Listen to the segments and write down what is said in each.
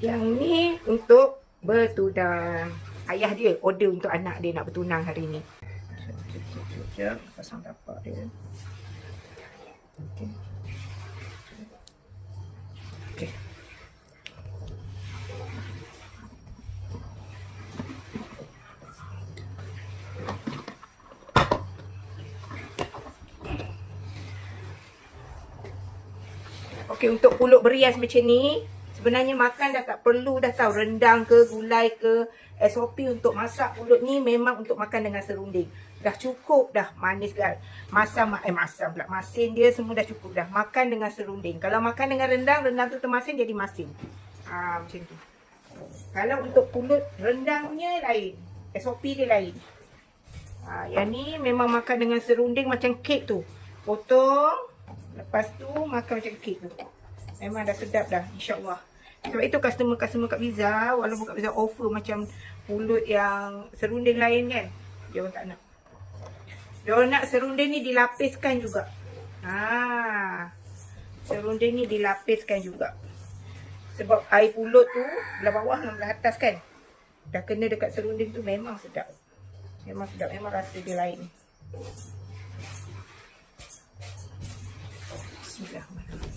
Yang ni untuk bertunang. Ayah dia order untuk anak dia nak bertunang hari ni. Sekejap, pasang tapak dia. Okey. Okey. Okey, untuk pulut berias macam ni, sebenarnya makan dah tak perlu dah tahu rendang ke, gulai ke. SOP untuk masak pulut ni memang untuk makan dengan serunding. Dah cukup dah manis kan. Masam pula. Masin dia semua dah cukup dah. Makan dengan serunding. Kalau makan dengan rendang, rendang tu termasin jadi masin. Macam tu. Kalau untuk pulut rendangnya lain. SOP dia lain. Yang ni memang makan dengan serunding macam kek tu. Potong. Lepas tu makan macam kek tu. Memang dah sedap dah, insya-Allah. Sebab itu customer-customer Kak Fiza, walaupun Kak Fiza offer macam pulut yang serunding lain kan, dia orang tak nak. Dia orang nak serunding ni dilapiskan juga. Serunding ni dilapiskan juga. Sebab air pulut tu belah bawah dan belah atas kan. Dah kena dekat serunding tu memang sedap. Memang sedap, memang rasa dia lain. Bismillahirrahmanirrahim.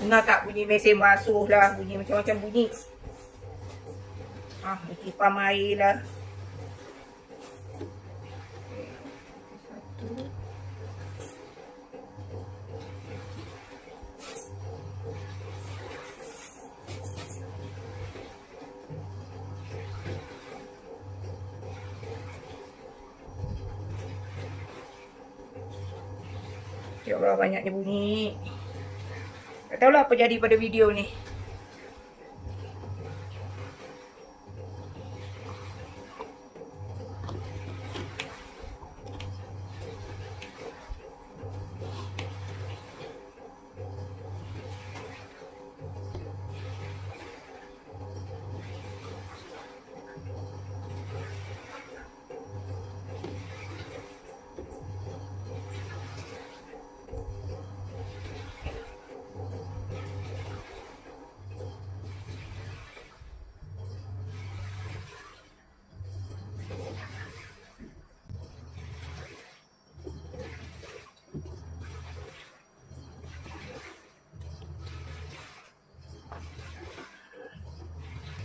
Dengar tak bunyi mesin basuh lah, bunyi macam-macam bunyi. Bunyi pam air lah. Ya Allah, banyaknya bunyi. Tak tahulah apa jadi pada video ni.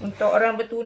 Untuk orang bertunang